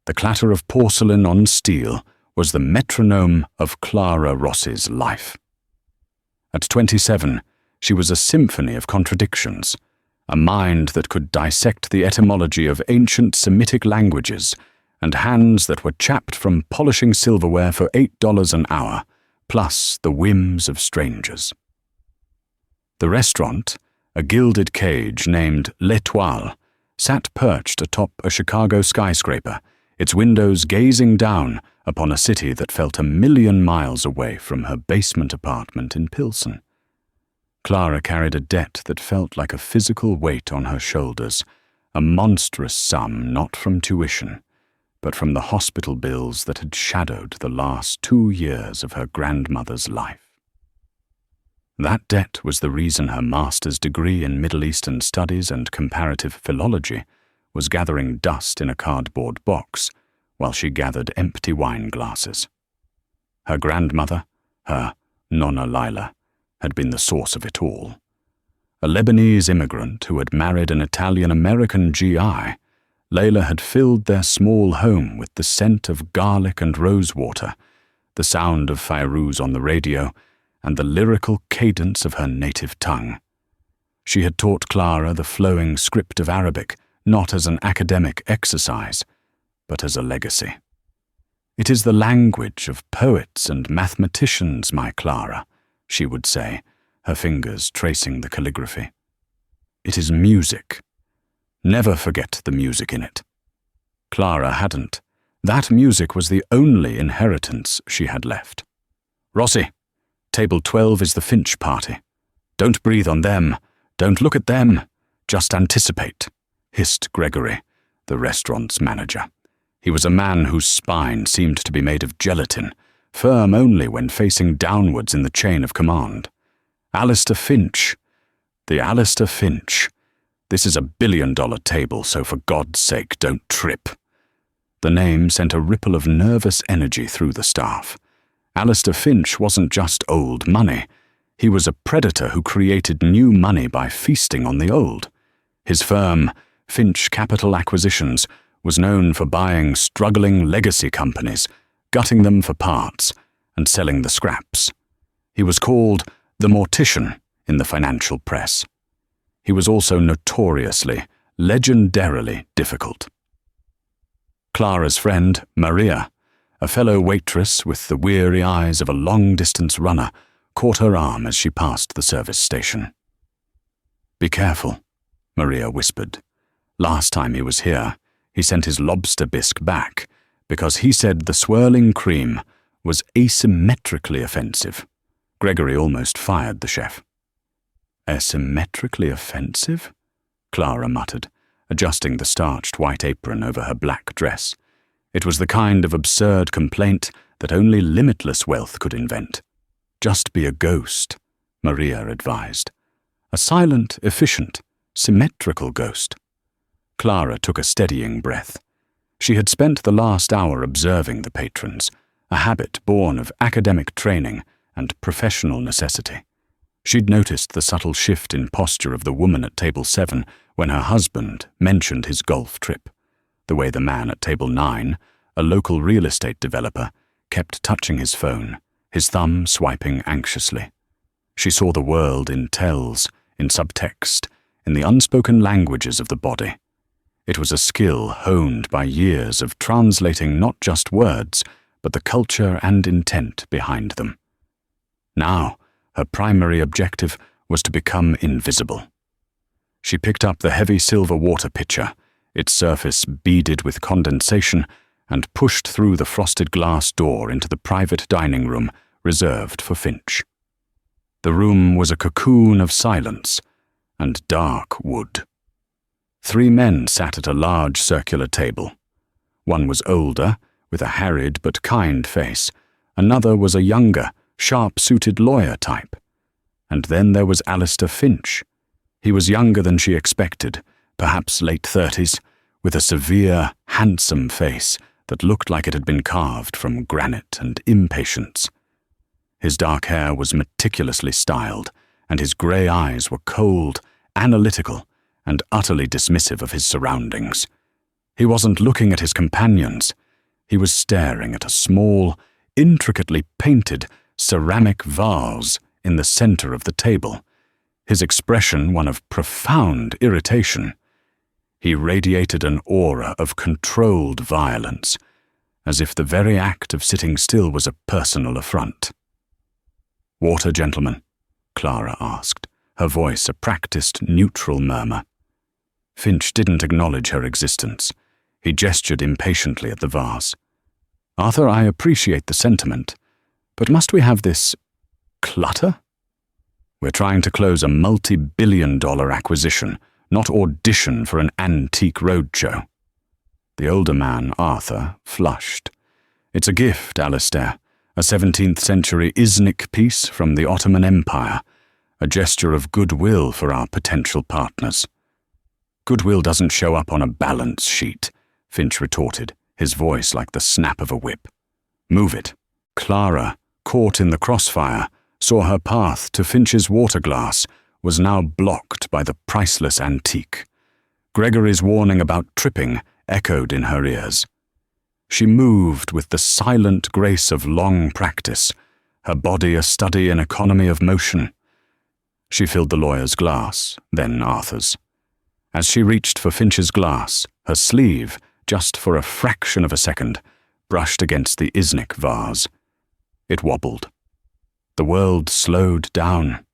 The clatter of porcelain on steel was the metronome of Clara Ross's life. At 27, she was a symphony of contradictions, a mind that could dissect the etymology of ancient Semitic languages, and hands that were chapped from polishing silverware for $8 an hour, plus the whims of strangers. The restaurant, a gilded cage named L'Étoile, sat perched atop a Chicago skyscraper, its windows gazing down upon a city that felt 1,000,000 miles away from her basement apartment in Pilsen. Clara carried a debt that felt like a physical weight on her shoulders, a monstrous sum not from tuition, but from the hospital bills that had shadowed the last 2 years of her grandmother's life. That debt was the reason her master's degree in Middle Eastern Studies and Comparative Philology was gathering dust in a cardboard box while she gathered empty wine glasses. Her grandmother, her Nonna Lila, had been the source of it all. A Lebanese immigrant who had married an Italian-American GI, Layla had filled their small home with the scent of garlic and rosewater, the sound of Fairuz on the radio, and the lyrical cadence of her native tongue. She had taught Clara the flowing script of Arabic, not as an academic exercise, but as a legacy. "It is the language of poets and mathematicians, my Clara," she would say, her fingers tracing the calligraphy. "It is music. Never forget the music in it." Clara hadn't. That music was the only inheritance she had left. "Rossi, table 12 is the Finch party. Don't breathe on them. Don't look at them. Just anticipate," hissed Gregory, the restaurant's manager. He was a man whose spine seemed to be made of gelatin, firm only when facing downwards in the chain of command. "Alistair Finch. The Alistair Finch. This is a $1 billion table, so for God's sake, don't trip." The name sent a ripple of nervous energy through the staff. Alistair Finch wasn't just old money. He was a predator who created new money by feasting on the old. His firm, Finch Capital Acquisitions, was known for buying struggling legacy companies, gutting them for parts, and selling the scraps. He was called the Mortician in the financial press. He was also notoriously, legendarily difficult. Clara's friend, Maria, a fellow waitress with the weary eyes of a long-distance runner, caught her arm as she passed the service station. "Be careful," Maria whispered. "Last time he was here, he sent his lobster bisque back because he said the swirling cream was asymmetrically offensive." Gregory almost fired the chef. "Asymmetrically offensive?" Clara muttered, adjusting the starched white apron over her black dress. It was the kind of absurd complaint that only limitless wealth could invent. "Just be a ghost," Maria advised. "A silent, efficient, symmetrical ghost." Clara took a steadying breath. She had spent the last hour observing the patrons, a habit born of academic training and professional necessity. She'd noticed the subtle shift in posture of the woman at table 7 when her husband mentioned his golf trip, the way the man at table 9, a local real estate developer, kept touching his phone, his thumb swiping anxiously. She saw the world in tells, in subtext, in the unspoken languages of the body. It was a skill honed by years of translating not just words, but the culture and intent behind them. Now, her primary objective was to become invisible. She picked up the heavy silver water pitcher, its surface beaded with condensation, and pushed through the frosted glass door into the private dining room reserved for Finch. The room was a cocoon of silence and dark wood. 3 men sat at a large circular table. One was older, with a harried but kind face. Another was a younger, sharp-suited lawyer type. And then there was Alistair Finch. He was younger than she expected, perhaps late 30s, with a severe, handsome face that looked like it had been carved from granite and impatience. His dark hair was meticulously styled, and his grey eyes were cold, analytical, and utterly dismissive of his surroundings. He wasn't looking at his companions. He was staring at a small, intricately painted ceramic vase in the center of the table, his expression one of profound irritation. He radiated an aura of controlled violence, as if the very act of sitting still was a personal affront. "Water, gentlemen?" Clara asked, her voice a practiced, neutral murmur. Finch didn't acknowledge her existence. He gestured impatiently at the vase. "Arthur, I appreciate the sentiment, but must we have this clutter? We're trying to close a multi-billion-dollar acquisition, not audition for an antique roadshow." The older man, Arthur, flushed. "It's a gift, Alistair, a 17th-century Iznik piece from the Ottoman Empire, a gesture of goodwill for our potential partners." "Goodwill doesn't show up on a balance sheet," Finch retorted, his voice like the snap of a whip. "Move it." Clara, caught in the crossfire, saw her path to Finch's water glass was now blocked by the priceless antique. Gregory's warning about tripping echoed in her ears. She moved with the silent grace of long practice, her body a study in economy of motion. She filled the lawyer's glass, then Arthur's. As she reached for Finch's glass, her sleeve, just for a fraction of a second, brushed against the Iznik vase. It wobbled. The world slowed down.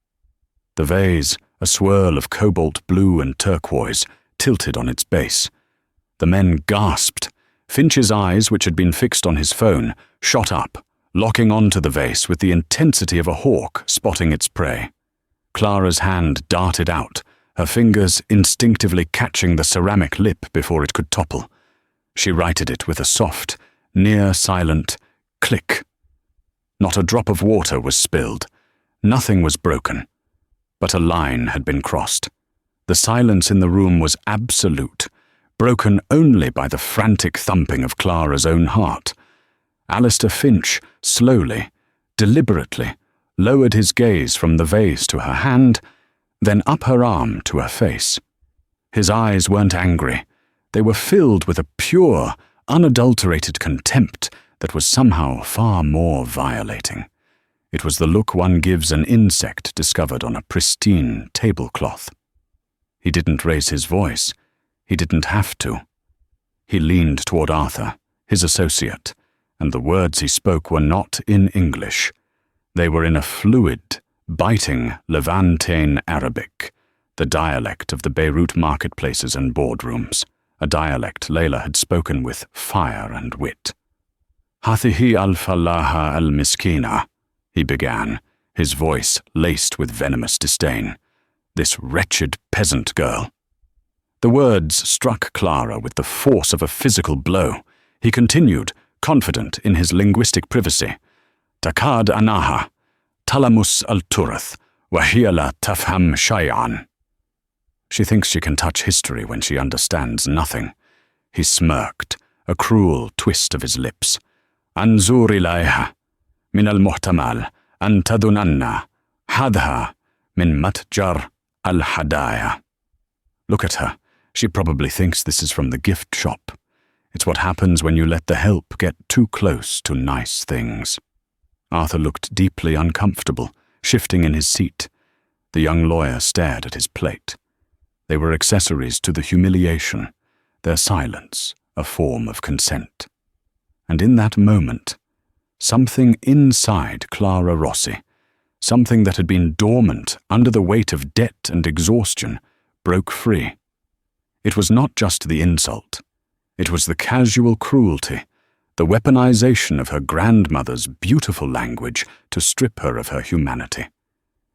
The vase, a swirl of cobalt blue and turquoise, tilted on its base. The men gasped. Finch's eyes, which had been fixed on his phone, shot up, locking onto the vase with the intensity of a hawk spotting its prey. Clara's hand darted out, her fingers instinctively catching the ceramic lip before it could topple. She righted it with a soft, near-silent click. Not a drop of water was spilled. Nothing was broken. But a line had been crossed. The silence in the room was absolute, broken only by the frantic thumping of Clara's own heart. Alistair Finch, slowly, deliberately, lowered his gaze from the vase to her hand, then up her arm to her face. His eyes weren't angry. They were filled with a pure, unadulterated contempt that was somehow far more violating. It was the look one gives an insect discovered on a pristine tablecloth. He didn't raise his voice. He didn't have to. He leaned toward Arthur, his associate, and the words he spoke were not in English. They were in a fluid, biting Levantine Arabic, the dialect of the Beirut marketplaces and boardrooms, a dialect Layla had spoken with fire and wit. "Hathihi al-Fallaha al-Miskina," he began, his voice laced with venomous disdain. "This wretched peasant girl." The words struck Clara with the force of a physical blow. He continued, confident in his linguistic privacy. "Takad anaha, talamus al-turath, wahiya la tafham shay'an." She thinks she can touch history when she understands nothing. He smirked, a cruel twist of his lips. "Anzur ilayha, min al-muhtamal, an tadunanna, hadha, min matjar al-hadaya." Look at her. She probably thinks this is from the gift shop. It's what happens when you let the help get too close to nice things. Arthur looked deeply uncomfortable, shifting in his seat. The young lawyer stared at his plate. They were accessories to the humiliation, their silence a form of consent. And in that moment, something inside Clara Rossi, something that had been dormant under the weight of debt and exhaustion, broke free. It was not just the insult. It was the casual cruelty, the weaponization of her grandmother's beautiful language to strip her of her humanity.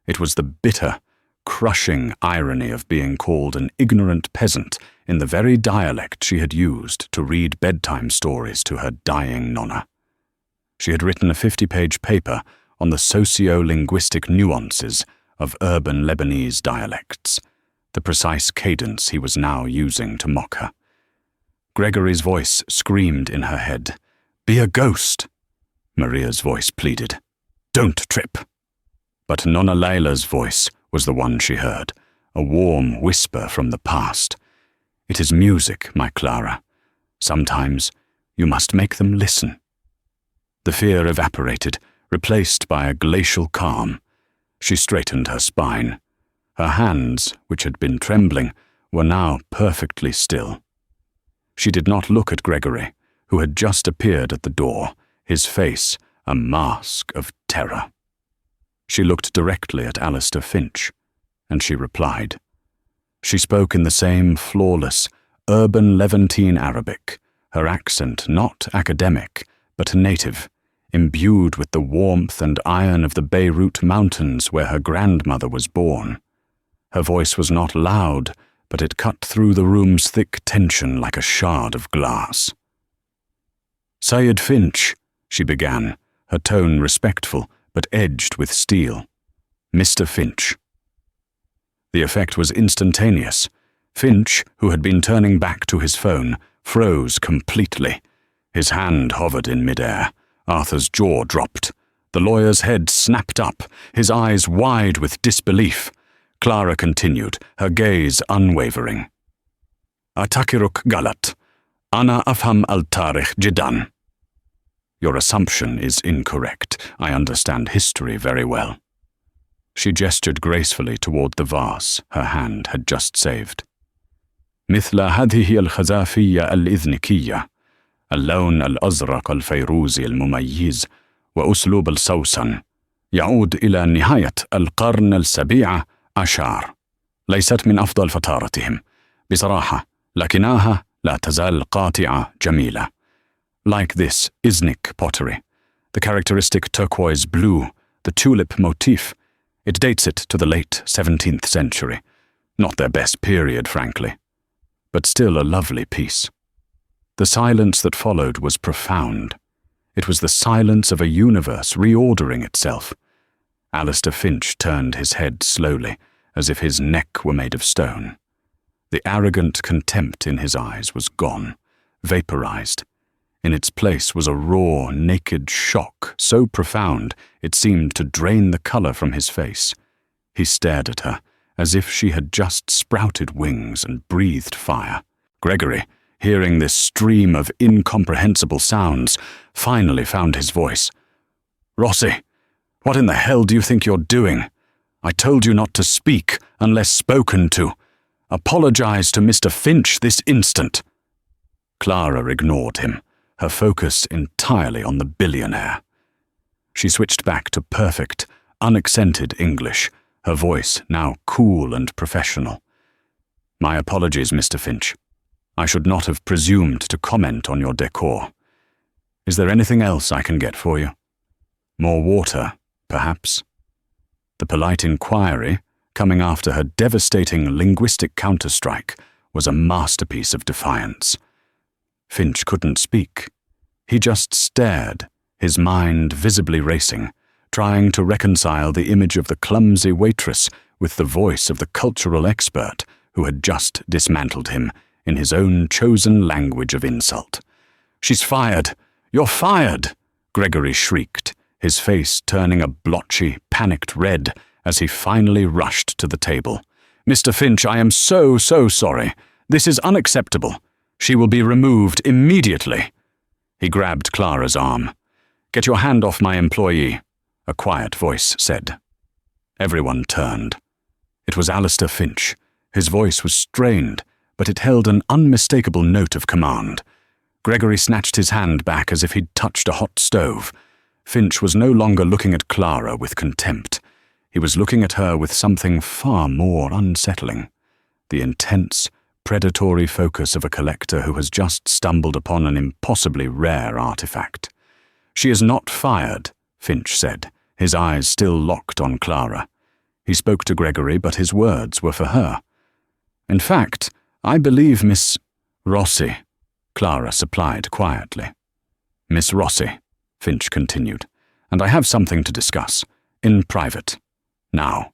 It was the bitter, crushing irony of being called an ignorant peasant in the very dialect she had used to read bedtime stories to her dying nonna. She had written a 50-page paper on the socio-linguistic nuances of urban Lebanese dialects, the precise cadence he was now using to mock her. Gregory's voice screamed in her head. "Be a ghost!" Maria's voice pleaded. "Don't trip!" But Nonna Layla's voice was the one she heard, a warm whisper from the past. "It is music, my Clara. Sometimes you must make them listen. The fear evaporated, replaced by a glacial calm. She straightened her spine. Her hands, which had been trembling, were now perfectly still. She did not look at Gregory, who had just appeared at the door, his face a mask of terror. She looked directly at Alistair Finch, and she replied. She spoke in the same flawless, urban Levantine Arabic, her accent not academic, but native, imbued with the warmth and iron of the Beirut mountains where her grandmother was born. Her voice was not loud, but it cut through the room's thick tension like a shard of glass. "Sayed Finch," she began, her tone respectful, but edged with steel. "Mr. Finch." The effect was instantaneous. Finch, who had been turning back to his phone, froze completely. His hand hovered in midair. Arthur's jaw dropped. The lawyer's head snapped up, his eyes wide with disbelief. Clara continued, her gaze unwavering. "Atakiruk galat. Ana afham al-tarikh jidan." "Your assumption is incorrect. I understand history very well." She gestured gracefully toward the vase her hand had just saved. "مثل هذه الخزافية الإذنيكية، اللون الأزرق الفيروزي المميز وأسلوب السوسن يعود إلى نهاية القرن السابع عشر. ليست من أفضل فتراتهم بصراحة، لكنها لا تزال قاطعة جميلة. Like this Iznik pottery, the characteristic turquoise blue, the tulip motif, it dates it to the late 17th century. Not their best period, frankly, but still a lovely piece." The silence that followed was profound. It was the silence of a universe reordering itself. Alistair Finch turned his head slowly, as if his neck were made of stone. The arrogant contempt in his eyes was gone, vaporized. In its place was a raw, naked shock so profound it seemed to drain the color from his face. He stared at her, as if she had just sprouted wings and breathed fire. Gregory, hearing this stream of incomprehensible sounds, finally found his voice. "Rossi, what in the hell do you think you're doing? I told you not to speak unless spoken to. Apologize to Mr. Finch this instant." Clara ignored him, her focus entirely on the billionaire. She switched back to perfect, unaccented English, her voice now cool and professional. "My apologies, Mr. Finch. I should not have presumed to comment on your decor. Is there anything else I can get for you? More water, perhaps?" The polite inquiry, coming after her devastating linguistic counterstrike, was a masterpiece of defiance. Finch couldn't speak. He just stared, his mind visibly racing, trying to reconcile the image of the clumsy waitress with the voice of the cultural expert who had just dismantled him in his own chosen language of insult. "She's fired! You're fired!" Gregory shrieked, his face turning a blotchy, panicked red as he finally rushed to the table. "Mr. Finch, I am so sorry. This is unacceptable. She will be removed immediately." He grabbed Clara's arm. "Get your hand off my employee," a quiet voice said. Everyone turned. It was Alistair Finch. His voice was strained, but it held an unmistakable note of command. Gregory snatched his hand back as if he'd touched a hot stove. Finch was no longer looking at Clara with contempt. He was looking at her with something far more unsettling. The intense, predatory focus of a collector who has just stumbled upon an impossibly rare artifact. "She is not fired," Finch said, his eyes still locked on Clara. He spoke to Gregory, but his words were for her. "In fact, I believe Miss Rossi," Clara supplied quietly. "Miss Rossi," Finch continued, "and I have something to discuss, in private. Now."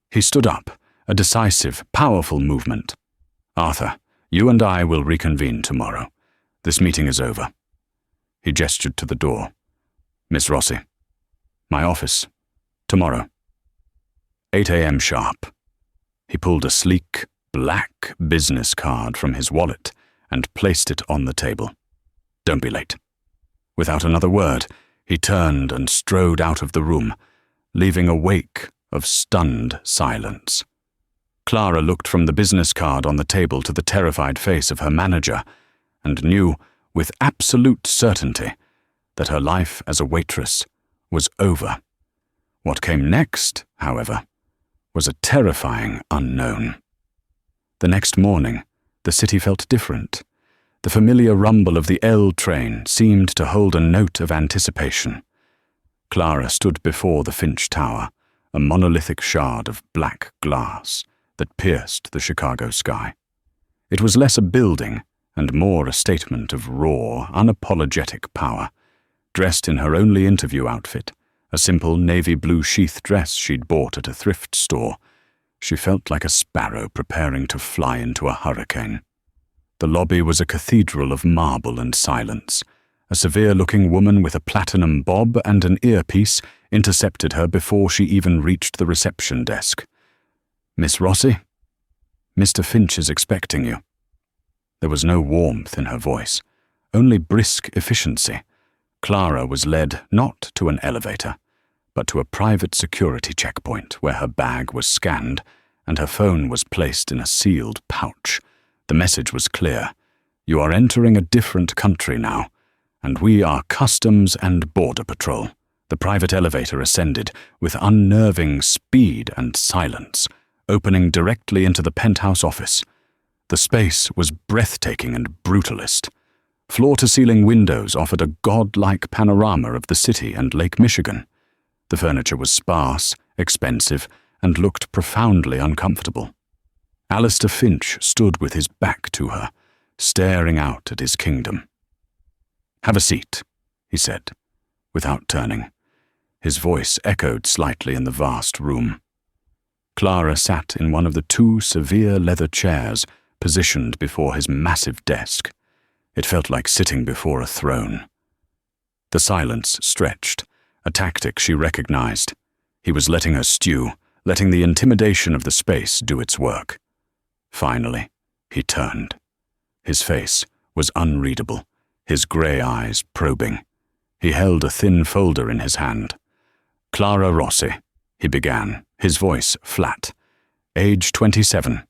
He stood up, a decisive, powerful movement. "Arthur, you and I will reconvene tomorrow. This meeting is over." He gestured to the door. "Miss Rossi, my office, tomorrow. 8 a.m. sharp." He pulled a sleek, black business card from his wallet and placed it on the table. "Don't be late." Without another word, he turned and strode out of the room, leaving a wake of stunned silence. Clara looked from the business card on the table to the terrified face of her manager and knew with absolute certainty that her life as a waitress was over. What came next, however, was a terrifying unknown. The next morning, the city felt different. The familiar rumble of the L train seemed to hold a note of anticipation. Clara stood before the Finch Tower, a monolithic shard of black glass that pierced the Chicago sky. It was less a building and more a statement of raw, unapologetic power. Dressed in her only interview outfit, a simple navy blue sheath dress she'd bought at a thrift store, she felt like a sparrow preparing to fly into a hurricane. The lobby was a cathedral of marble and silence. A severe-looking woman with a platinum bob and an earpiece intercepted her before she even reached the reception desk. "Miss Rossi? Mr. Finch is expecting you." There was no warmth in her voice, only brisk efficiency. Clara was led not to an elevator, but to a private security checkpoint where her bag was scanned and her phone was placed in a sealed pouch. The message was clear. "You are entering a different country now, and we are Customs and Border Patrol." The private elevator ascended with unnerving speed and silence, opening directly into the penthouse office. The space was breathtaking and brutalist. Floor-to-ceiling windows offered a godlike panorama of the city and Lake Michigan. The furniture was sparse, expensive, and looked profoundly uncomfortable. Alistair Finch stood with his back to her, staring out at his kingdom. "Have a seat," he said, without turning. His voice echoed slightly in the vast room. Clara sat in one of the two severe leather chairs positioned before his massive desk. It felt like sitting before a throne. The silence stretched, a tactic she recognized. He was letting her stew, letting the intimidation of the space do its work. Finally, he turned. His face was unreadable, his grey eyes probing. He held a thin folder in his hand. "Clara Rossi," he began, his voice flat. "Age 27.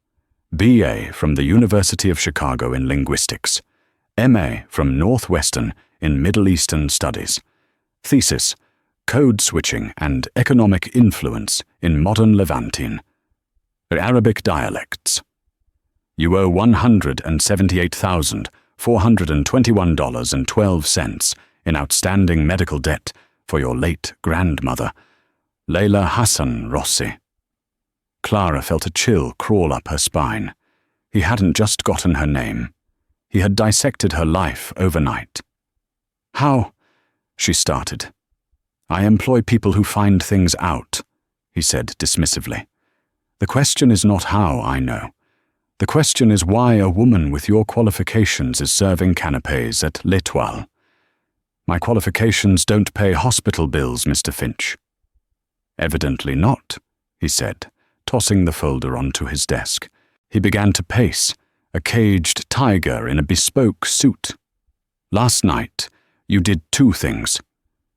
B.A. from the University of Chicago in Linguistics. M.A. from Northwestern in Middle Eastern Studies. Thesis, Code Switching and Economic Influence in Modern Levantine. Arabic Dialects. You owe $178,421.12 in outstanding medical debt for your late grandmother, Layla Hassan Rossi." Clara felt a chill crawl up her spine. He hadn't just gotten her name. He had dissected her life overnight. "How?" she started. "I employ people who find things out," he said dismissively. "The question is not how, I know. The question is why a woman with your qualifications is serving canapés at L'Étoile. My qualifications don't pay hospital bills, Mr. Finch." "Evidently not," he said, tossing the folder onto his desk. He began to pace, a caged tiger in a bespoke suit. "Last night, you did two things.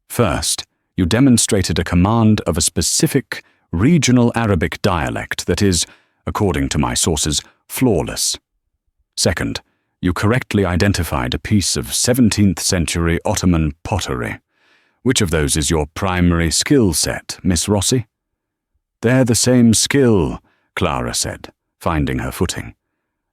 First, you demonstrated a command of a specific regional Arabic dialect that is, according to my sources, flawless. Second, you correctly identified a piece of 17th century Ottoman pottery. Which of those is your primary skill set, Miss Rossi?" "They're the same skill," Clara said, finding her footing.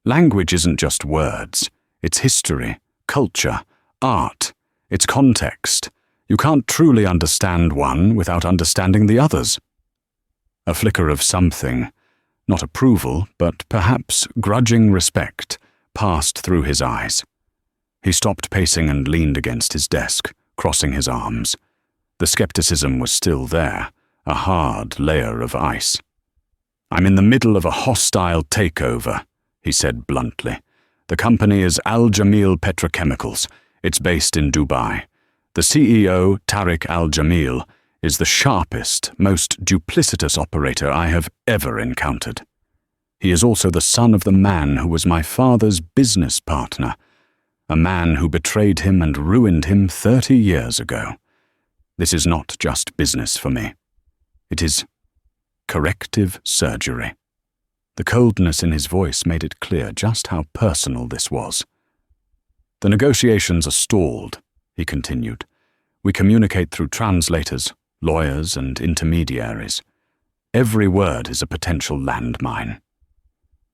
"Language isn't just words. It's history, culture, art. It's context. You can't truly understand one without understanding the others." A flicker of something, not approval, but perhaps grudging respect, passed through his eyes. He stopped pacing and leaned against his desk, crossing his arms. The skepticism was still there, a hard layer of ice. "I'm in the middle of a hostile takeover," he said bluntly. "The company is Al Jamil Petrochemicals. It's based in Dubai. The CEO, Tariq Al Jamil, is the sharpest, most duplicitous operator I have ever encountered." He is also the son of the man who was my father's business partner, a man who betrayed him and ruined him 30 years ago. This is not just business for me. It is corrective surgery." The coldness in his voice made it clear just how personal this was. "The negotiations are stalled," he continued. "We communicate through translators, lawyers, and intermediaries. Every word is a potential landmine.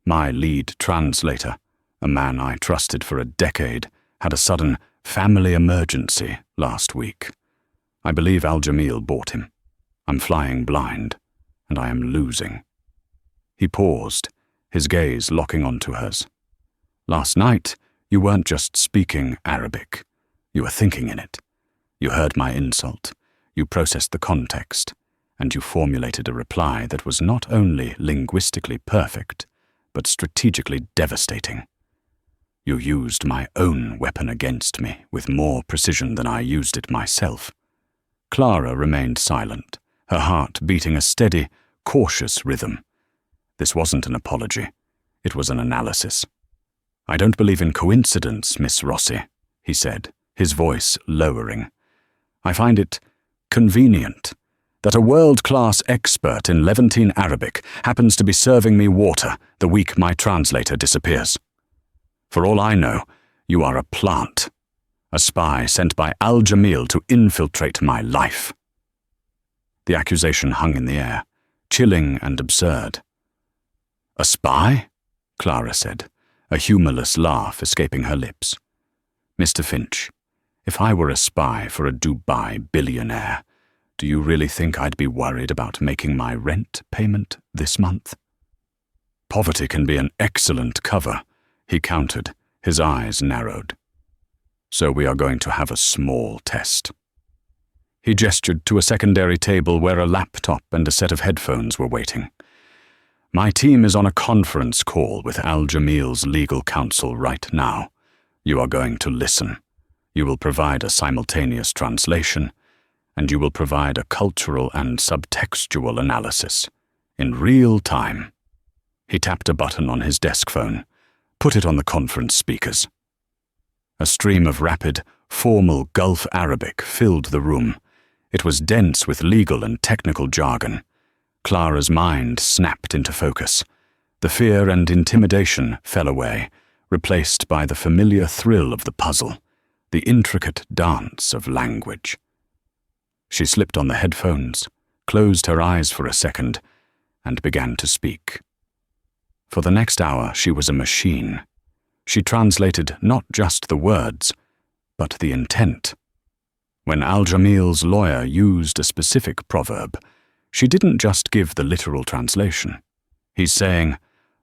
My lead translator, a man I trusted for a decade, had a sudden family emergency last week. I believe Al-Jamil bought him. I'm flying blind, and I am losing." He paused, his gaze locking onto hers. "Last night, you weren't just speaking Arabic. You were thinking in it. You heard my insult. You processed the context, and you formulated a reply that was not only linguistically perfect, but strategically devastating. You used my own weapon against me with more precision than I used it myself." Clara remained silent, her heart beating a steady, cautious rhythm. This wasn't an apology. It was an analysis. "I don't believe in coincidence, Miss Rossi," he said, his voice lowering. "I find it convenient that a world-class expert in Levantine Arabic happens to be serving me water the week my translator disappears. For all I know, you are a plant, a spy sent by Al-Jamil to infiltrate my life." The accusation hung in the air, chilling and absurd. "A spy?" Clara said, a humorless laugh escaping her lips. "Mr. Finch, if I were a spy for a Dubai billionaire, do you really think I'd be worried about making my rent payment this month?" "Poverty can be an excellent cover," he countered, his eyes narrowed. "So we are going to have a small test." He gestured to a secondary table where a laptop and a set of headphones were waiting. "My team is on a conference call with Al-Jamil's legal counsel right now. You are going to listen. You will provide a simultaneous translation, and you will provide a cultural and subtextual analysis, in real time." He tapped a button on his desk phone. "Put it on the conference speakers." A stream of rapid, formal Gulf Arabic filled the room. It was dense with legal and technical jargon. Clara's mind snapped into focus. The fear and intimidation fell away, replaced by the familiar thrill of the puzzle, the intricate dance of language. She slipped on the headphones, closed her eyes for a second, and began to speak. For the next hour, she was a machine. She translated not just the words, but the intent. When Al-Jamil's lawyer used a specific proverb, she didn't just give the literal translation. "He's saying,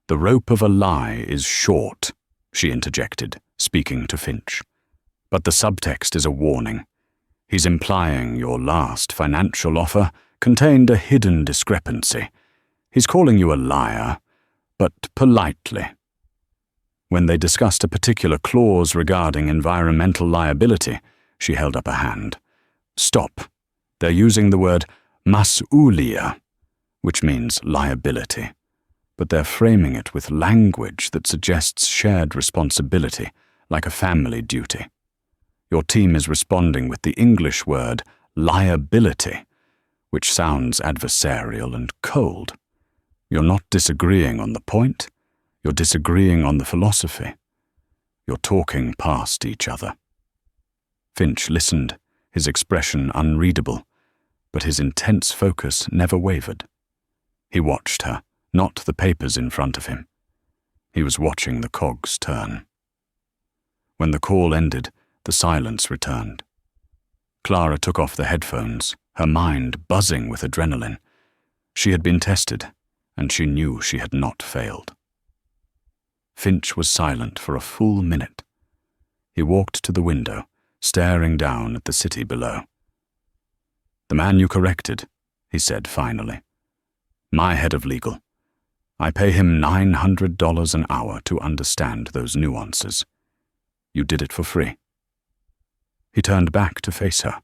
'The rope of a lie is short,'" she interjected, speaking to Finch. "But the subtext is a warning. He's implying your last financial offer contained a hidden discrepancy. He's calling you a liar, but politely." When they discussed a particular clause regarding environmental liability, she held up a hand. "Stop. They're using the word mas'uliyah, which means liability, but they're framing it with language that suggests shared responsibility, like a family duty. Your team is responding with the English word liability, which sounds adversarial and cold. You're not disagreeing on the point, you're disagreeing on the philosophy. You're talking past each other." Finch listened, his expression unreadable, but his intense focus never wavered. He watched her, not the papers in front of him. He was watching the cogs turn. When the call ended, the silence returned. Clara took off the headphones, her mind buzzing with adrenaline. She had been tested, and she knew she had not failed. Finch was silent for a full minute. He walked to the window, staring down at the city below. "The man you corrected," he said finally. "My head of legal. I pay him $900 an hour to understand those nuances. You did it for free." He turned back to face her,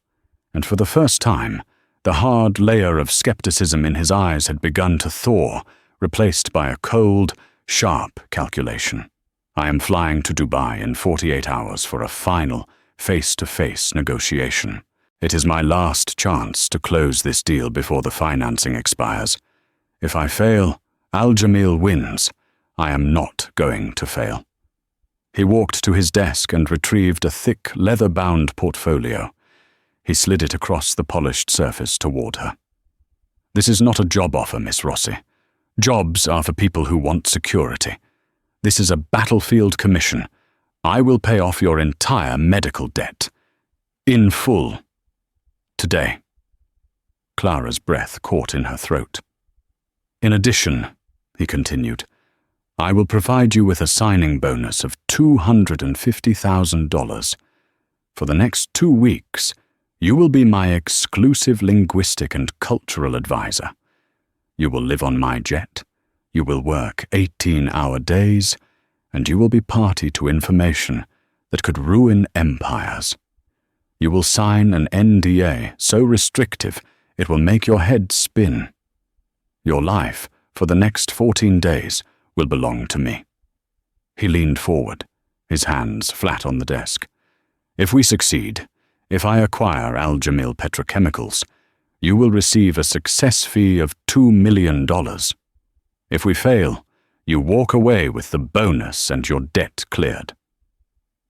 and for the first time, the hard layer of skepticism in his eyes had begun to thaw, replaced by a cold, sharp calculation. I am flying to Dubai in 48 hours for a final, face-to-face negotiation. It is my last chance to close this deal before the financing expires. If I fail, Al-Jamil wins. I am not going to fail. He walked to his desk and retrieved a thick, leather-bound portfolio. He slid it across the polished surface toward her. This is not a job offer, Miss Rossi. Jobs are for people who want security. This is a battlefield commission. I will pay off your entire medical debt. In full. Today. Clara's breath caught in her throat. In addition, he continued, I will provide you with a signing bonus of $250,000. For the next 2 weeks, you will be my exclusive linguistic and cultural advisor. You will live on my jet, you will work 18-hour days, and you will be party to information that could ruin empires. You will sign an NDA so restrictive it will make your head spin. Your life, for the next 14 days, will belong to me. He leaned forward, his hands flat on the desk. If we succeed, if I acquire Al-Jamil Petrochemicals, you will receive a success fee of $2 million. If we fail, you walk away with the bonus and your debt cleared.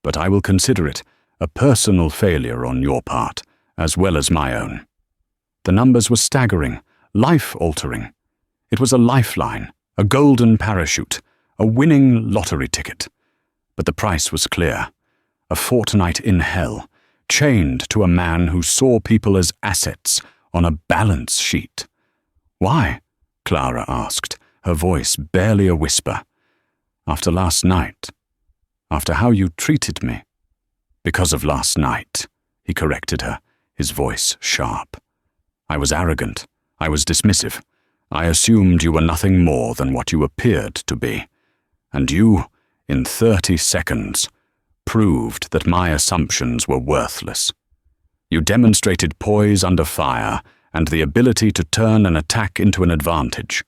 But I will consider it a personal failure on your part, as well as my own. The numbers were staggering, life-altering. It was a lifeline, a golden parachute, a winning lottery ticket. But the price was clear. A fortnight in hell, chained to a man who saw people as assets on a balance sheet. Why? Clara asked, her voice barely a whisper. After last night. After how you treated me. Because of last night, he corrected her, his voice sharp. I was arrogant. I was dismissive. I assumed you were nothing more than what you appeared to be. And you, in 30 seconds, proved that my assumptions were worthless. You demonstrated poise under fire and the ability to turn an attack into an advantage.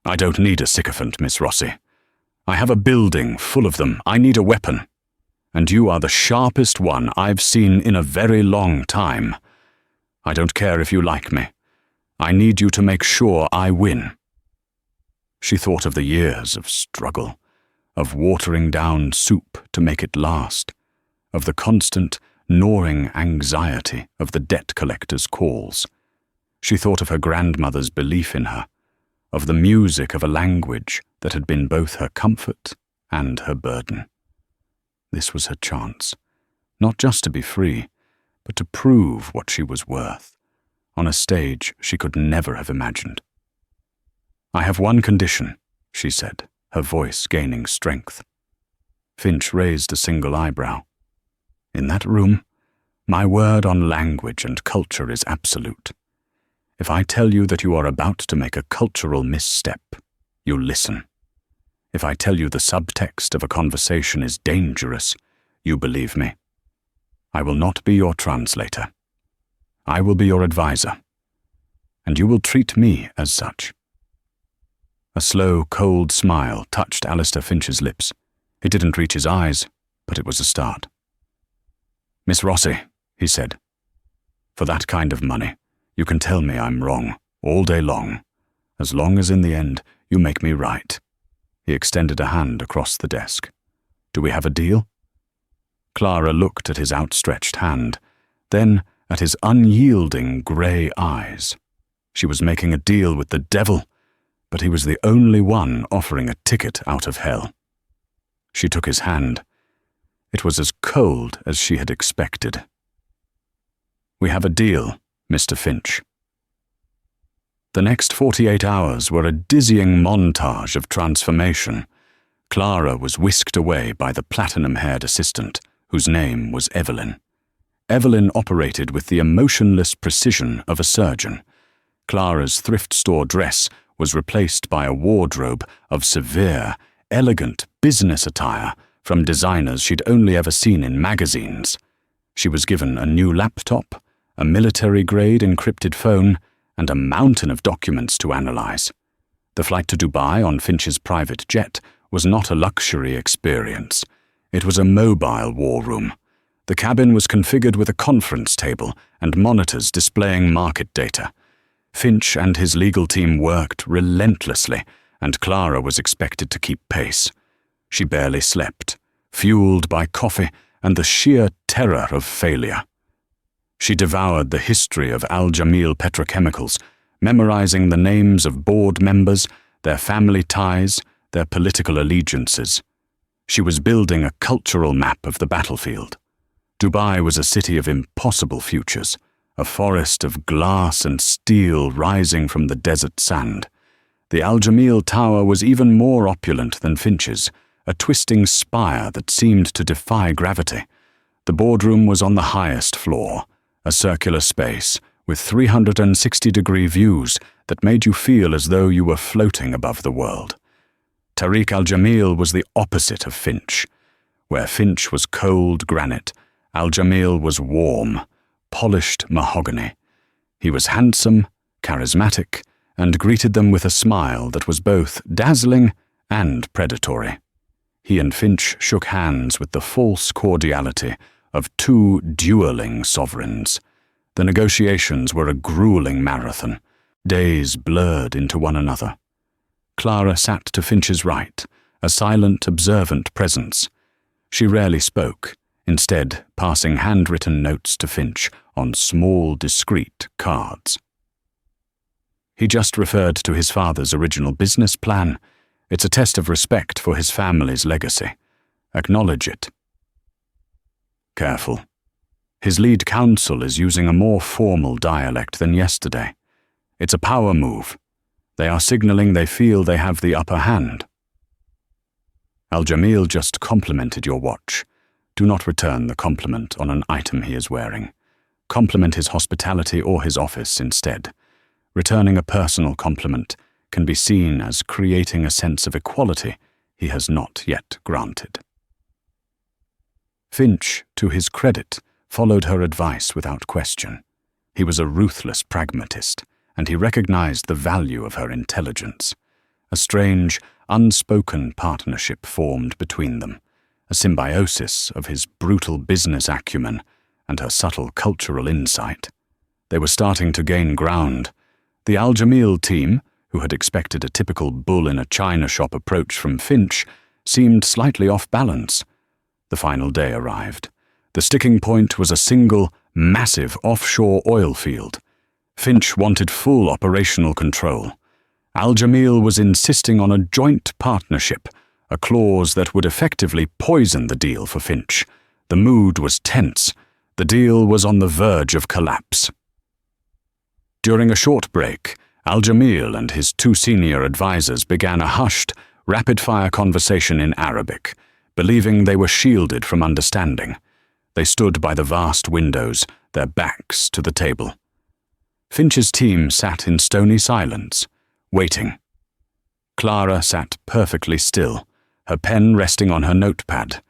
I don't need a sycophant, Miss Rossi. I have a building full of them. I need a weapon. And you are the sharpest one I've seen in a very long time. I don't care if you like me. I need you to make sure I win. She thought of the years of struggle, of watering down soup to make it last, of the constant, gnawing anxiety of the debt collector's calls. She thought of her grandmother's belief in her, of the music of a language that had been both her comfort and her burden. This was her chance, not just to be free, but to prove what she was worth, on a stage she could never have imagined. I have one condition, she said, her voice gaining strength. Finch raised a single eyebrow. In that room, my word on language and culture is absolute. If I tell you that you are about to make a cultural misstep, you listen. If I tell you the subtext of a conversation is dangerous, you believe me. I will not be your translator. I will be your advisor, and you will treat me as such. A slow, cold smile touched Alistair Finch's lips. It didn't reach his eyes, but it was a start. Miss Rossi, he said, for that kind of money, you can tell me I'm wrong, all day long, as long as in the end you make me right. He extended a hand across the desk. Do we have a deal? Clara looked at his outstretched hand, then at his unyielding grey eyes. She was making a deal with the devil, but he was the only one offering a ticket out of hell. She took his hand. It was as cold as she had expected. We have a deal, Mr. Finch. The next 48 hours were a dizzying montage of transformation. Clara was whisked away by the platinum-haired assistant, whose name was Evelyn. Evelyn operated with the emotionless precision of a surgeon. Clara's thrift store dress was replaced by a wardrobe of severe, elegant business attire from designers she'd only ever seen in magazines. She was given a new laptop, a military-grade encrypted phone, and a mountain of documents to analyze. The flight to Dubai on Finch's private jet was not a luxury experience. It was a mobile war room. The cabin was configured with a conference table and monitors displaying market data. Finch and his legal team worked relentlessly, and Clara was expected to keep pace. She barely slept, fueled by coffee and the sheer terror of failure. She devoured the history of Al Jamil Petrochemicals, memorizing the names of board members, their family ties, their political allegiances. She was building a cultural map of the battlefield. Dubai was a city of impossible futures, a forest of glass and steel rising from the desert sand. The Al Jamil Tower was even more opulent than Finch's, a twisting spire that seemed to defy gravity. The boardroom was on the highest floor, a circular space with 360-degree views that made you feel as though you were floating above the world. Tariq Al Jamil was the opposite of Finch. Where Finch was cold granite, Al Jamil was warm, polished mahogany. He was handsome, charismatic, and greeted them with a smile that was both dazzling and predatory. He and Finch shook hands with the false cordiality of two dueling sovereigns. The negotiations were a grueling marathon. Days blurred into one another. Clara sat to Finch's right, a silent, observant presence. She rarely spoke, instead passing handwritten notes to Finch on small, discreet cards. He just referred to his father's original business plan. It's a test of respect for his family's legacy. Acknowledge it. Careful. His lead counsel is using a more formal dialect than yesterday. It's a power move. They are signaling they feel they have the upper hand. Al Jamil just complimented your watch. Do not return the compliment on an item he is wearing. Compliment his hospitality or his office instead. Returning a personal compliment can be seen as creating a sense of equality he has not yet granted. Finch, to his credit, followed her advice without question. He was a ruthless pragmatist, and he recognized the value of her intelligence. A strange, unspoken partnership formed between them, a symbiosis of his brutal business acumen and her subtle cultural insight. They were starting to gain ground. The Al Jamil team, who had expected a typical bull-in-a-china-shop approach from Finch, seemed slightly off balance. The final day arrived. The sticking point was a single, massive offshore oil field. Finch wanted full operational control. Al Jamil was insisting on a joint partnership, a clause that would effectively poison the deal for Finch. The mood was tense. The deal was on the verge of collapse. During a short break, Al Jamil and his two senior advisors began a hushed, rapid-fire conversation in Arabic, believing they were shielded from understanding. They stood by the vast windows, their backs to the table. Finch's team sat in stony silence, waiting. Clara sat perfectly still, her pen resting on her notepad.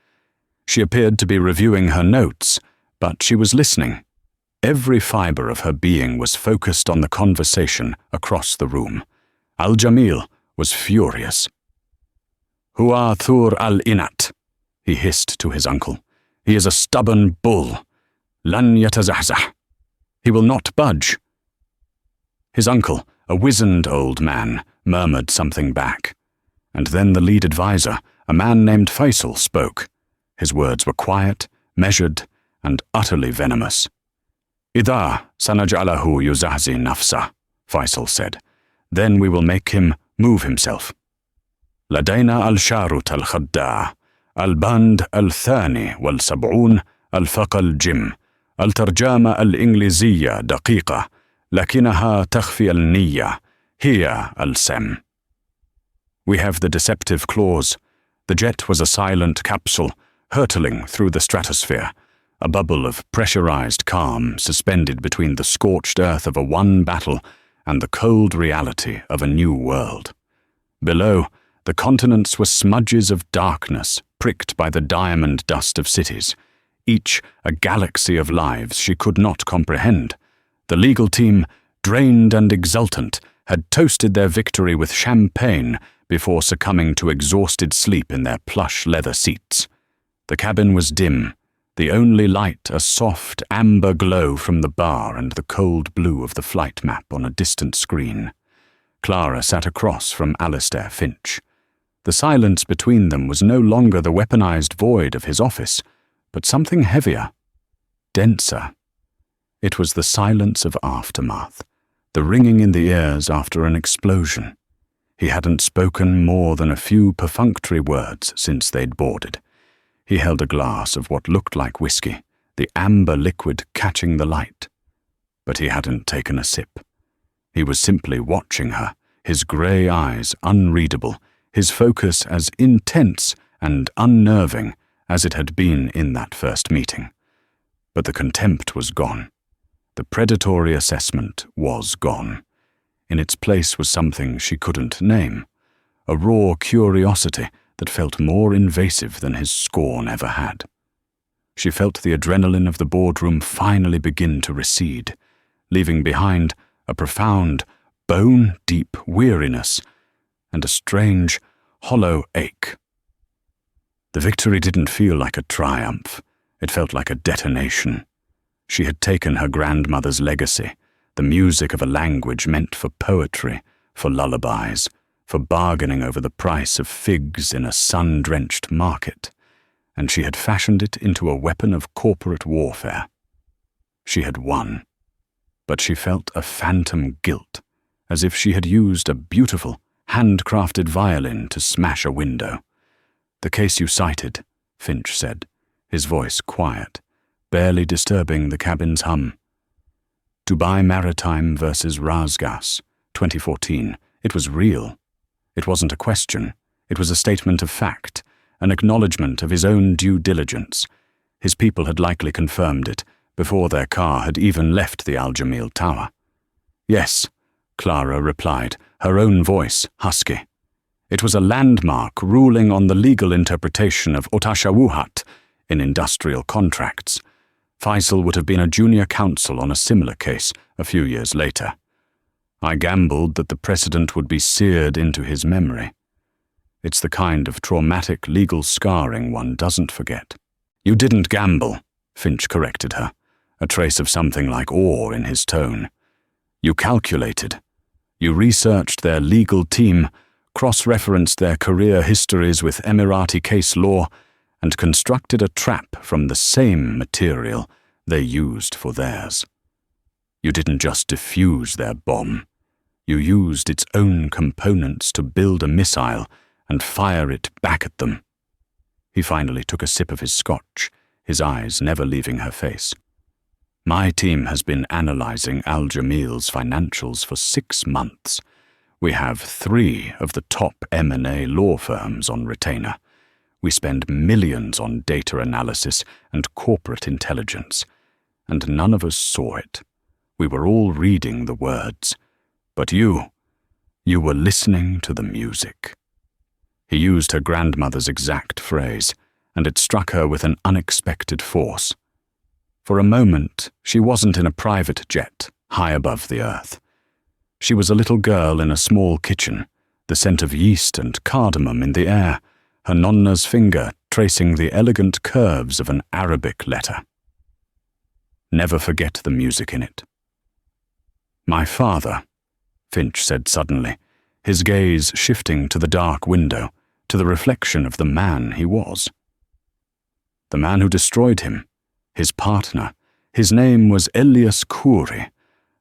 She appeared to be reviewing her notes, but she was listening. Every fiber of her being was focused on the conversation across the room. Al Jamil was furious. "Huwa Thur al-Inat," he hissed to his uncle. "He is a stubborn bull. Lan yatazahzah. He will not budge." His uncle, a wizened old man, murmured something back. And then the lead advisor, a man named Faisal, spoke. His words were quiet, measured, and utterly venomous. "Idha sanaj'alahu yuzahzi nafsa," Faisal said. "Then we will make him move himself. Ladayna al-sharut al-khadda, al-band al-thani wal-sab'un al-faq al-jim, al-tarjama al-ingliziyya daqiqa, lakinaha takhfi al-niyya, hiya al-sam." We have the deceptive clause. The jet was a silent capsule, hurtling through the stratosphere, a bubble of pressurized calm suspended between the scorched earth of a won battle and the cold reality of a new world. Below, the continents were smudges of darkness pricked by the diamond dust of cities, each a galaxy of lives she could not comprehend. The legal team, drained and exultant, had toasted their victory with champagne before succumbing to exhausted sleep in their plush leather seats. The cabin was dim, the only light a soft amber glow from the bar and the cold blue of the flight map on a distant screen. Clara sat across from Alistair Finch. The silence between them was no longer the weaponized void of his office, but something heavier, denser. It was the silence of aftermath, the ringing in the ears after an explosion. He hadn't spoken more than a few perfunctory words since they'd boarded. He held a glass of what looked like whiskey, the amber liquid catching the light. But he hadn't taken a sip. He was simply watching her, his grey eyes unreadable, his focus as intense and unnerving as it had been in that first meeting. But the contempt was gone. The predatory assessment was gone. In its place was something she couldn't name, a raw curiosity that felt more invasive than his scorn ever had. She felt the adrenaline of the boardroom finally begin to recede, leaving behind a profound, bone-deep weariness and a strange, hollow ache. The victory didn't feel like a triumph. It felt like a detonation. She had taken her grandmother's legacy, the music of a language meant for poetry, for lullabies, for bargaining over the price of figs in a sun-drenched market, and she had fashioned it into a weapon of corporate warfare. She had won, but she felt a phantom guilt, as if she had used a beautiful, handcrafted violin to smash a window. "The case you cited," Finch said, his voice quiet, barely disturbing the cabin's hum. Dubai Maritime versus Rasgas, 2014. It was real. It wasn't a question. It was a statement of fact, an acknowledgement of his own due diligence. His people had likely confirmed it before their car had even left the Al Jamil Tower. "Yes," Clara replied, her own voice husky. It was a landmark ruling on the legal interpretation of Otashawuhat in industrial contracts. Faisal would have been a junior counsel on a similar case a few years later. I gambled that the precedent would be seared into his memory. It's the kind of traumatic legal scarring one doesn't forget. "You didn't gamble," Finch corrected her, a trace of something like awe in his tone. "You calculated. You researched their legal team, cross-referenced their career histories with Emirati case law, and constructed a trap from the same material they used for theirs. You didn't just defuse their bomb. You used its own components to build a missile and fire it back at them." He finally took a sip of his scotch, his eyes never leaving her face. "My team has been analyzing Al Jamil's financials for 6 months. We have 3 of the top M&A law firms on retainer. We spend millions on data analysis and corporate intelligence, and none of us saw it. We were all reading the words. But you were listening to the music." He used her grandmother's exact phrase, and it struck her with an unexpected force. For a moment, she wasn't in a private jet, high above the earth. She was a little girl in a small kitchen, the scent of yeast and cardamom in the air, her nonna's finger tracing the elegant curves of an Arabic letter. "Never forget the music in it." "My father," Finch said suddenly, his gaze shifting to the dark window, to the reflection of the man he was. The man who destroyed him, his partner, his name was Elias Khoury,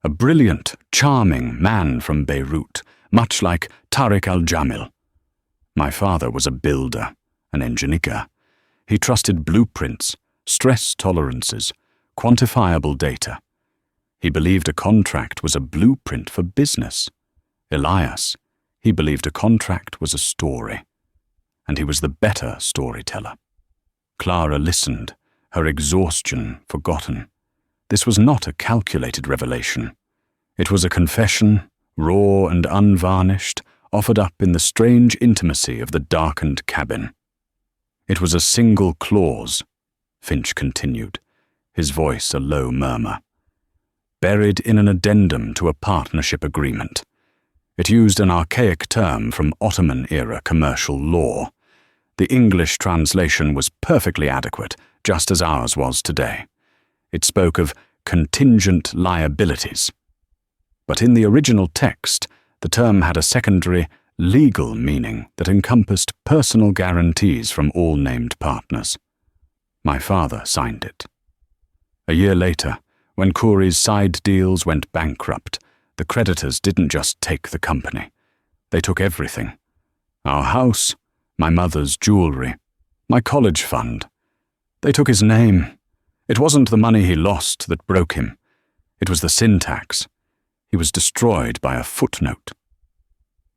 a brilliant, charming man from Beirut, much like Tariq al-Jamil. My father was a builder, an engineer. He trusted blueprints, stress tolerances, quantifiable data. He believed a contract was a blueprint for business. Elias, he believed a contract was a story. And he was the better storyteller. Clara listened, her exhaustion forgotten. This was not a calculated revelation. It was a confession, raw and unvarnished, offered up in the strange intimacy of the darkened cabin. "It was a single clause," Finch continued, his voice a low murmur, "buried in an addendum to a partnership agreement. It used an archaic term from Ottoman-era commercial law. The English translation was perfectly adequate, just as ours was today. It spoke of contingent liabilities. But in the original text, the term had a secondary, legal meaning that encompassed personal guarantees from all named partners. My father signed it. A year later, when Corey's side deals went bankrupt, the creditors didn't just take the company. They took everything. Our house, my mother's jewelry, my college fund. They took his name. It wasn't the money he lost that broke him. It was the syntax. He was destroyed by a footnote.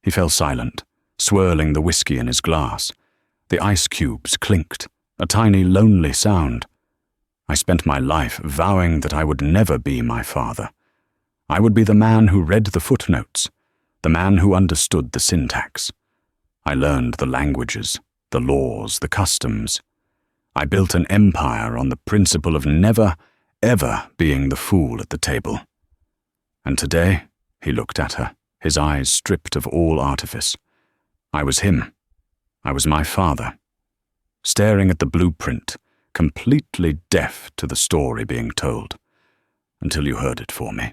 He fell silent, swirling the whiskey in his glass. The ice cubes clinked, a tiny lonely sound. I spent my life vowing that I would never be my father. I would be the man who read the footnotes, the man who understood the syntax. I learned the languages, the laws, the customs. I built an empire on the principle of never, ever being the fool at the table. And today, he looked at her, his eyes stripped of all artifice. I was him. I was my father. Staring at the blueprint, completely deaf to the story being told, until you heard it for me.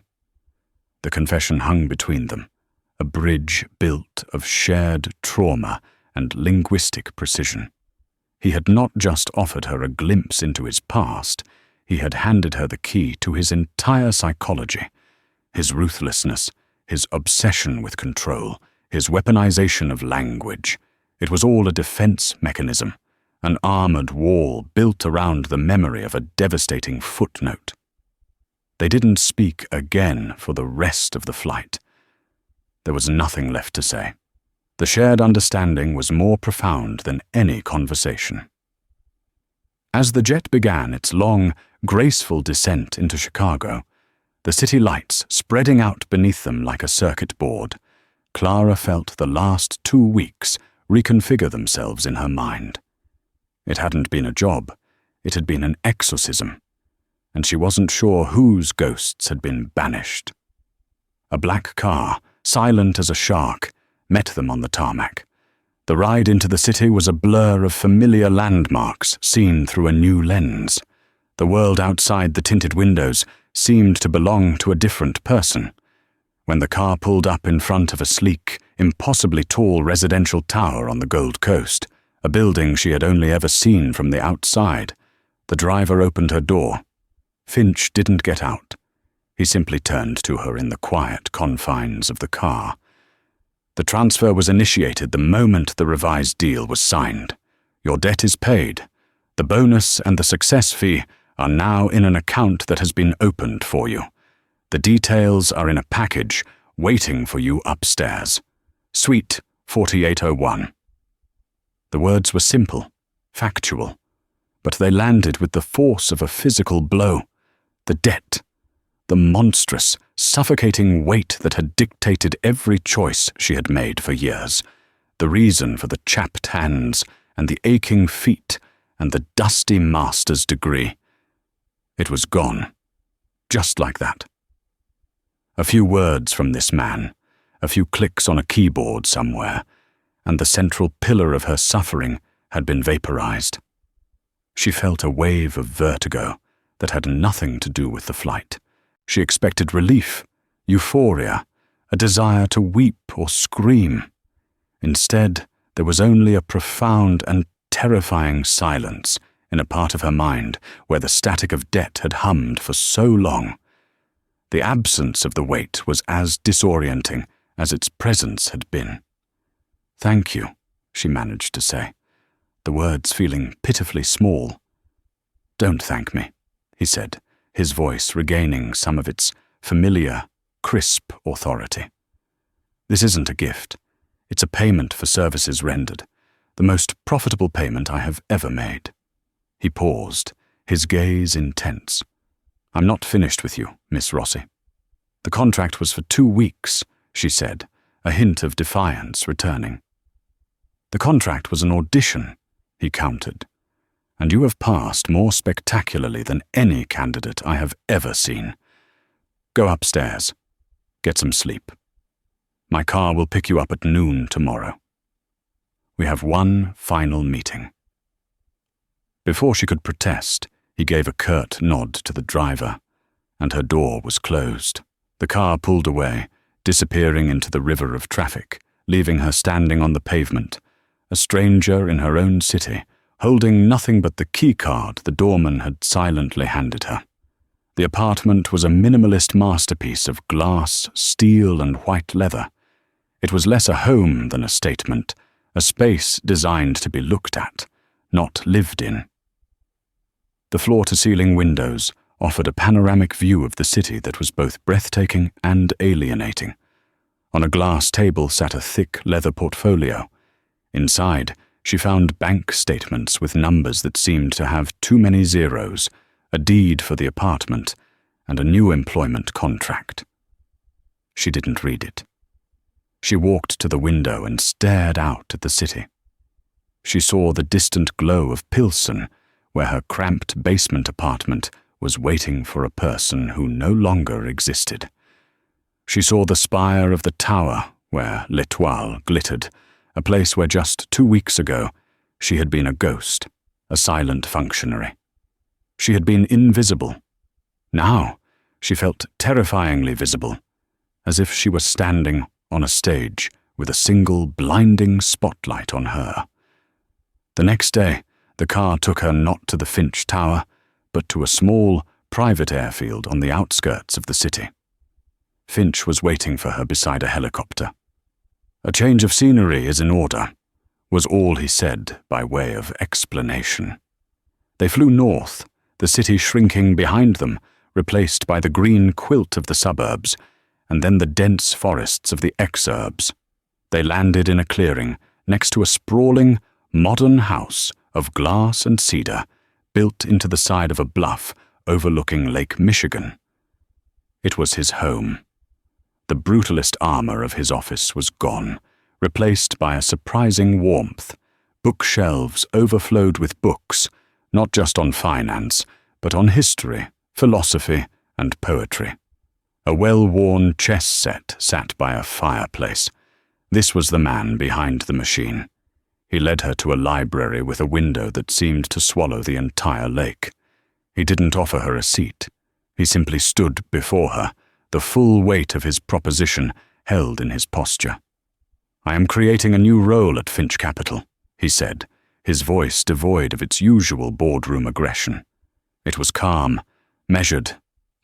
The confession hung between them, a bridge built of shared trauma and linguistic precision. He had not just offered her a glimpse into his past, he had handed her the key to his entire psychology, his ruthlessness, his obsession with control, his weaponization of language. It was all a defense mechanism, an armored wall built around the memory of a devastating footnote. They didn't speak again for the rest of the flight. There was nothing left to say. The shared understanding was more profound than any conversation. As the jet began its long, graceful descent into Chicago, the city lights spreading out beneath them like a circuit board, Clara felt the last 2 weeks reconfigure themselves in her mind. It hadn't been a job, it had been an exorcism, and she wasn't sure whose ghosts had been banished. A black car, silent as a shark, met them on the tarmac. The ride into the city was a blur of familiar landmarks seen through a new lens. The world outside the tinted windows seemed to belong to a different person. When the car pulled up in front of a sleek, impossibly tall residential tower on the Gold Coast, a building she had only ever seen from the outside, the driver opened her door. Finch didn't get out. He simply turned to her in the quiet confines of the car. The transfer was initiated the moment the revised deal was signed. Your debt is paid. The bonus and the success fee are now in an account that has been opened for you. The details are in a package waiting for you upstairs. Suite 4801. The words were simple, factual, but they landed with the force of a physical blow. The debt. The monstrous, suffocating weight that had dictated every choice she had made for years, the reason for the chapped hands and the aching feet and the dusty master's degree. It was gone, just like that. A few words from this man, a few clicks on a keyboard somewhere, and the central pillar of her suffering had been vaporized. She felt a wave of vertigo that had nothing to do with the flight. She expected relief, euphoria, a desire to weep or scream. Instead, there was only a profound and terrifying silence in a part of her mind where the static of debt had hummed for so long. The absence of the weight was as disorienting as its presence had been. "Thank you," she managed to say, the words feeling pitifully small. "Don't thank me," he said, his voice regaining some of its familiar, crisp authority. "This isn't a gift. It's a payment for services rendered, the most profitable payment I have ever made." He paused, his gaze intense. "I'm not finished with you, Miss Rossi." "The contract was for 2 weeks," she said, a hint of defiance returning. "The contract was an audition," he countered. "And you have passed more spectacularly than any candidate I have ever seen. Go upstairs. Get some sleep." My car will pick you up at noon tomorrow. We have one final meeting." Before she could protest, he gave a curt nod to the driver, and her door was closed. The car pulled away, disappearing into the river of traffic, leaving her standing on the pavement, a stranger in her own city, holding nothing but the key card the doorman had silently handed her. The apartment was a minimalist masterpiece of glass, steel, and white leather. It was less a home than a statement, a space designed to be looked at, not lived in. The floor-to-ceiling windows offered a panoramic view of the city that was both breathtaking and alienating. On a glass table sat a thick leather portfolio. Inside, she found bank statements with numbers that seemed to have too many zeros, a deed for the apartment, and a new employment contract. She didn't read it. She walked to the window and stared out at the city. She saw the distant glow of Pilsen, where her cramped basement apartment was waiting for a person who no longer existed. She saw the spire of the tower where L'Etoile glittered, a place where just 2 weeks ago she had been a ghost, a silent functionary. She had been invisible. Now she felt terrifyingly visible, as if she were standing on a stage with a single blinding spotlight on her. The next day, the car took her not to the Finch Tower, but to a small, private airfield on the outskirts of the city. Finch was waiting for her beside a helicopter. "A change of scenery is in order," was all he said by way of explanation. They flew north, the city shrinking behind them, replaced by the green quilt of the suburbs, and then the dense forests of the exurbs. They landed in a clearing next to a sprawling, modern house of glass and cedar built into the side of a bluff overlooking Lake Michigan. It was his home. The brutalist armor of his office was gone, replaced by a surprising warmth. Bookshelves overflowed with books, not just on finance, but on history, philosophy, and poetry. A well-worn chess set sat by a fireplace. This was the man behind the machine. He led her to a library with a window that seemed to swallow the entire lake. He didn't offer her a seat. He simply stood before her, the full weight of his proposition held in his posture. "I am creating a new role at Finch Capital," he said, his voice devoid of its usual boardroom aggression. It was calm, measured,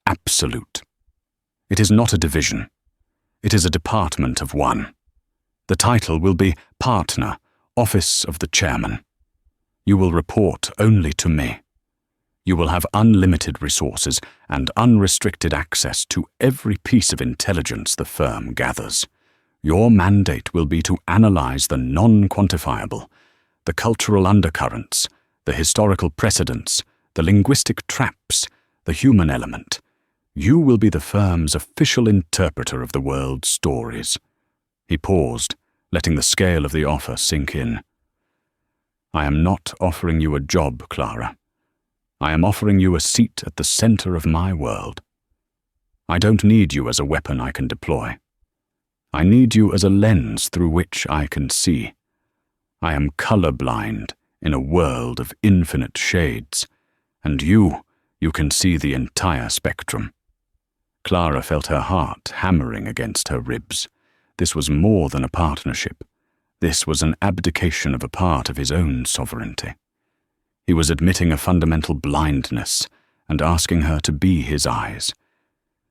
absolute. "It is not a division. It is a department of one. The title will be Partner, Office of the Chairman. You will report only to me. You will have unlimited resources and unrestricted access to every piece of intelligence the firm gathers. Your mandate will be to analyze the non-quantifiable, the cultural undercurrents, the historical precedents, the linguistic traps, the human element. You will be the firm's official interpreter of the world's stories." He paused, letting the scale of the offer sink in. "I am not offering you a job, Clara. I am offering you a seat at the center of my world. I don't need you as a weapon I can deploy. I need you as a lens through which I can see. I am colorblind in a world of infinite shades, and you can see the entire spectrum." Clara felt her heart hammering against her ribs. This was more than a partnership. This was an abdication of a part of his own sovereignty. He was admitting a fundamental blindness and asking her to be his eyes.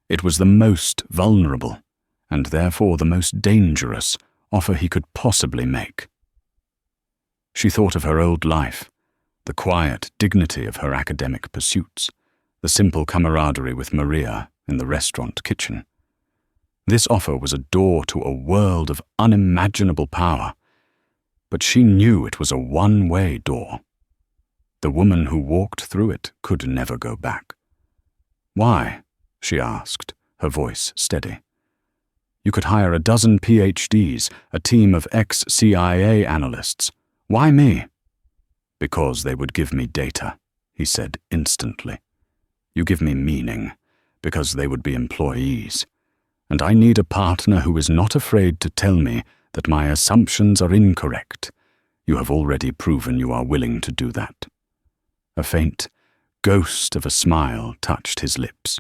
It was the most vulnerable, and therefore the most dangerous, offer he could possibly make. She thought of her old life, the quiet dignity of her academic pursuits, the simple camaraderie with Maria in the restaurant kitchen. This offer was a door to a world of unimaginable power, but she knew it was a one-way door. The woman who walked through it could never go back. "Why?" she asked, her voice steady. "You could hire a dozen PhDs, a team of ex-CIA analysts. Why me?" "Because they would give me data," he said instantly. "You give me meaning, because they would be employees. and I need a partner who is not afraid to tell me that my assumptions are incorrect. You have already proven you are willing to do that." A faint ghost of a smile touched his lips.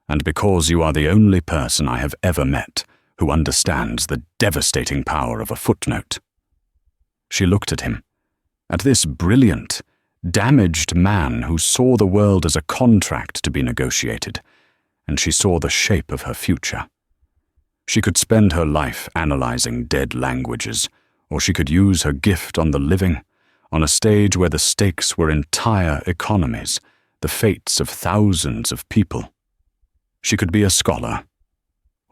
"And because you are the only person I have ever met who understands the devastating power of a footnote." She looked at him, at this brilliant, damaged man who saw the world as a contract to be negotiated, and she saw the shape of her future. She could spend her life analyzing dead languages, or she could use her gift on the living, on a stage where the stakes were entire economies, the fates of thousands of people. She could be a scholar,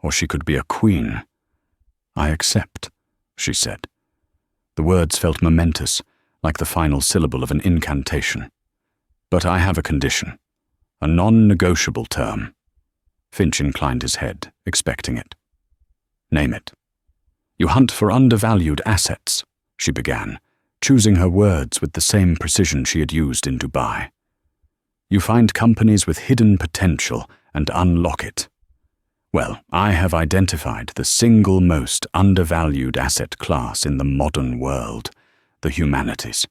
or she could be a queen. "I accept," she said. The words felt momentous, like the final syllable of an incantation. "But I have a condition, a non-negotiable term." Finch inclined his head, expecting it. "Name it." "You hunt for undervalued assets," she began, choosing her words with the same precision she had used in Dubai. "You find companies with hidden potential and unlock it. Well, I have identified the single most undervalued asset class in the modern world, the humanities.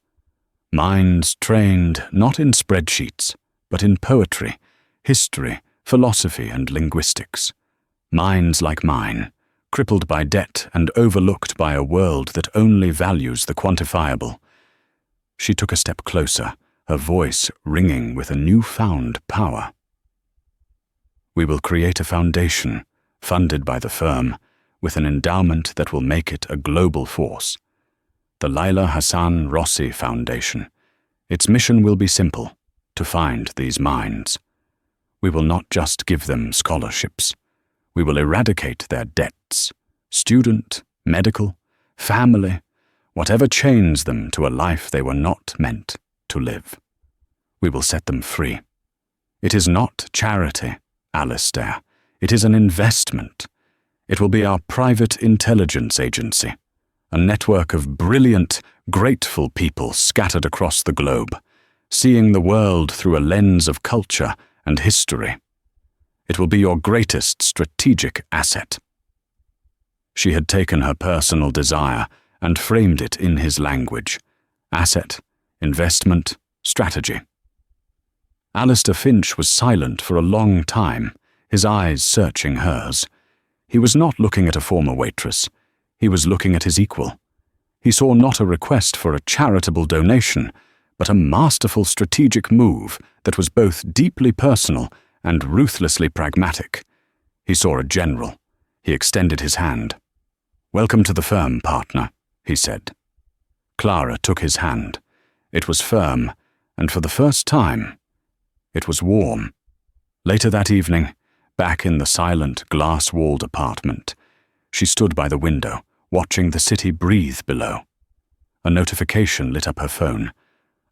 Minds trained not in spreadsheets, but in poetry, history, philosophy, and linguistics. Minds like mine, crippled by debt and overlooked by a world that only values the quantifiable." She took a step closer, her voice ringing with a newfound power. "We will create a foundation, funded by the firm, with an endowment that will make it a global force. The Laila Hassan Rossi Foundation. Its mission will be simple, to find these minds. We will not just give them scholarships. We will eradicate their debts, student, medical, family, whatever chains them to a life they were not meant to live. We will set them free. It is not charity, Alistair. It is an investment. It will be our private intelligence agency, a network of brilliant, grateful people scattered across the globe, seeing the world through a lens of culture and history. It will be your greatest strategic asset." She had taken her personal desire and framed it in his language: asset, investment, strategy. Alistair Finch was silent for a long time, his eyes searching hers. He was not looking at a former waitress. He was looking at his equal. He saw not a request for a charitable donation, but a masterful strategic move that was both deeply personal and ruthlessly pragmatic. He saw a general. He extended his hand. "Welcome to the firm, partner," he said. Clara took his hand. It was firm, and for the first time, it was warm. Later that evening, back in the silent, glass-walled apartment, she stood by the window, watching the city breathe below. A notification lit up her phone,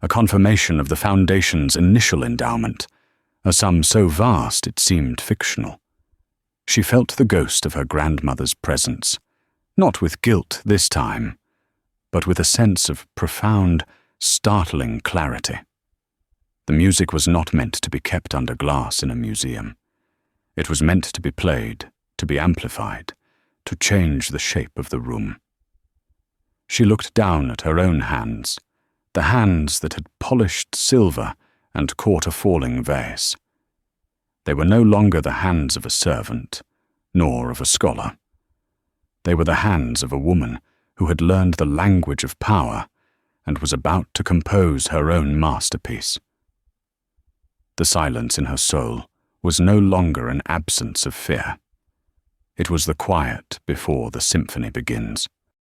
a confirmation of the Foundation's initial endowment, a sum so vast it seemed fictional. She felt the ghost of her grandmother's presence, not with guilt this time, but with a sense of profound, startling clarity. The music was not meant to be kept under glass in a museum. It was meant to be played, to be amplified, to change the shape of the room. She looked down at her own hands, the hands that had polished silver and caught a falling vase. They were no longer the hands of a servant, nor of a scholar. They were the hands of a woman who had learned the language of power and was about to compose her own masterpiece. The silence in her soul was no longer an absence of fear. It was the quiet before the symphony begins.